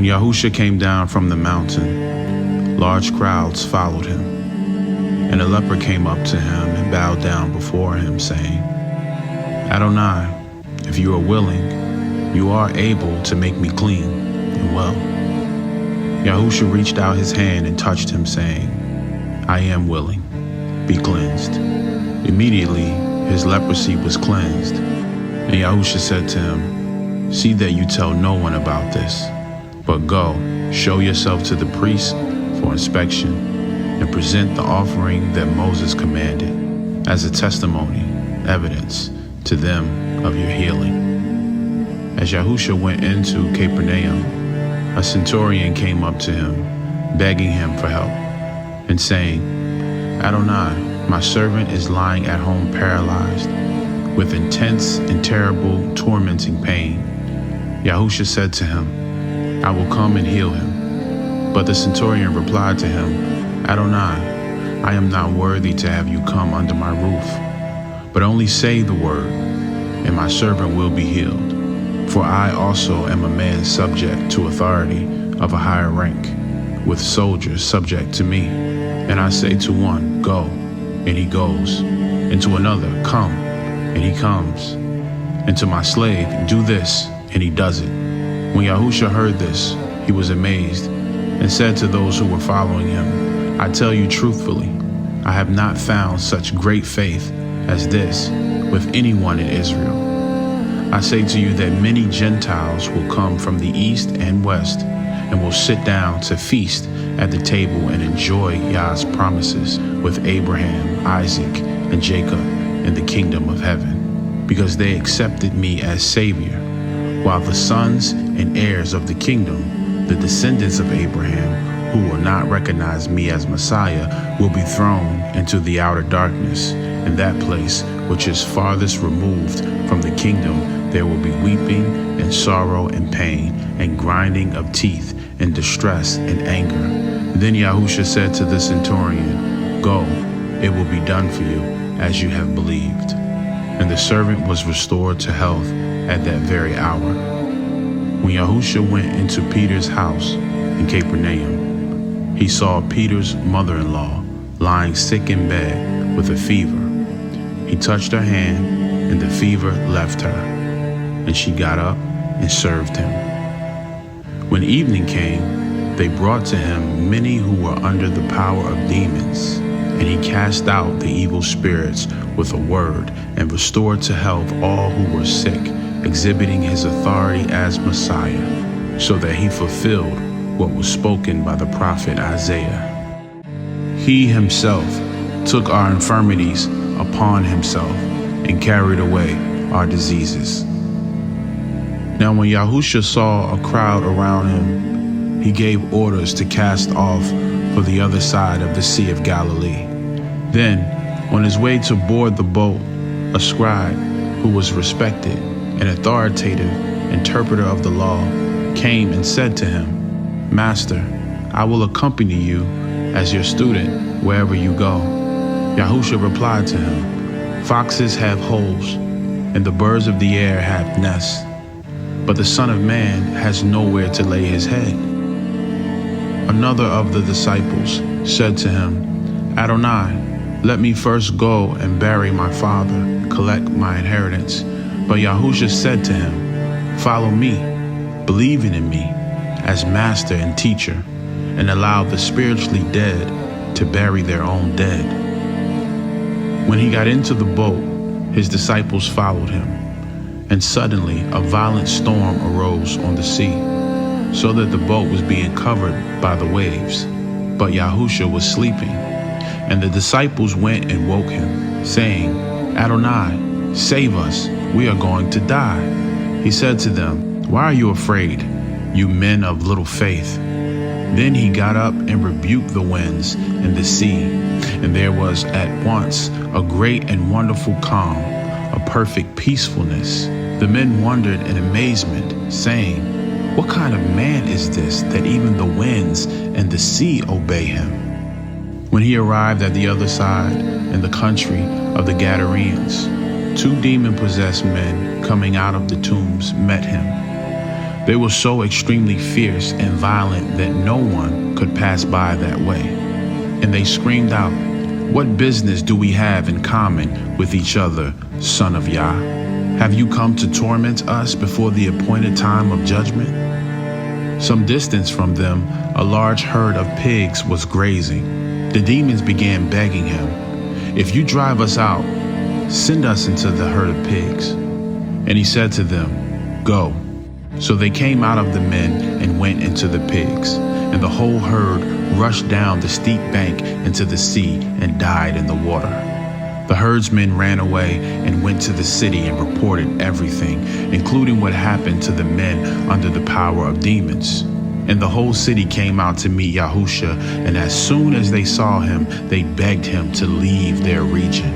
When Yahusha came down from the mountain, large crowds followed him. And a leper came up to him and bowed down before him, saying, Adonai, if you are willing, you are able to make me clean and well. Yahusha reached out his hand and touched him, saying, I am willing, be cleansed. Immediately his leprosy was cleansed. And Yahusha said to him, See that you tell no one about this, but go, show yourself to the priest for inspection, and present the offering that Moses commanded as a testimony, evidence to them of your healing. As Yahusha went into Capernaum, a centurion came up to him, begging him for help, and saying, Adonai, my servant is lying at home paralyzed, with intense and terrible tormenting pain. Yahusha said to him, I will come and heal him. But the centurion replied to him, Adonai, I am not worthy to have you come under my roof, but only say the word, and my servant will be healed. For I also am a man subject to authority of a higher rank, with soldiers subject to me. And I say to one, Go, and he goes, and to another, Come, and he comes, and to my slave, Do this, and he does it. When Yahusha heard this, he was amazed, and said to those who were following him, I tell you truthfully, I have not found such great faith as this with anyone in Israel. I say to you that many Gentiles will come from the east and west, and will sit down to feast at the table and enjoy Yah's promises with Abraham, Isaac, and Jacob in the kingdom of heaven, because they accepted me as Savior, while the sons and heirs of the kingdom, the descendants of Abraham, who will not recognize me as Messiah, will be thrown into the outer darkness. In that place which is farthest removed from the kingdom, there will be weeping and sorrow and pain and grinding of teeth and distress and anger. Then Yahusha said to the centurion, Go, it will be done for you as you have believed. And the servant was restored to health at that very hour. When Yahusha went into Peter's house in Capernaum, he saw Peter's mother-in-law lying sick in bed with a fever. He touched her hand, and the fever left her, and she got up and served him. When evening came, they brought to him many who were under the power of demons, and he cast out the evil spirits with a word and restored to health all who were sick, exhibiting his authority as Messiah, so that he fulfilled what was spoken by the prophet Isaiah. He himself took our infirmities upon himself and carried away our diseases. Now when Yahusha saw a crowd around him, he gave orders to cast off for the other side of the Sea of Galilee. Then, on his way to board the boat, a scribe who was respected, an authoritative interpreter of the law, came and said to him, Master, I will accompany you as your student wherever you go. Yahusha replied to him, Foxes have holes, and the birds of the air have nests, but the Son of Man has nowhere to lay his head. Another of the disciples said to him, Adonai, let me first go and bury my father, collect my inheritance. But Yahusha said to him, Follow me, believing in me as master and teacher, and allow the spiritually dead to bury their own dead. When he got into the boat, his disciples followed him, and suddenly a violent storm arose on the sea, so that the boat was being covered by the waves. But Yahusha was sleeping, and the disciples went and woke him, saying, Adonai, save us, we are going to die. He said to them, Why are you afraid, you men of little faith? Then he got up and rebuked the winds and the sea, and there was at once a great and wonderful calm, a perfect peacefulness. The men wondered in amazement, saying, What kind of man is this that even the winds and the sea obey him? When he arrived at the other side, in the country of the Gadarenes, 2 demon-possessed men coming out of the tombs met him. They were so extremely fierce and violent that no one could pass by that way. And they screamed out, "What business do we have in common with each other, Son of Yah? Have you come to torment us before the appointed time of judgment?" Some distance from them, a large herd of pigs was grazing. The demons began begging him, "If you drive us out, send us into the herd of pigs." And he said to them, "Go." So they came out of the men and went into the pigs, and the whole herd rushed down the steep bank into the sea and died in the water. The herdsmen ran away and went to the city and reported everything, including what happened to the men under the power of demons. And the whole city came out to meet Yahusha, and as soon as they saw him, they begged him to leave their region.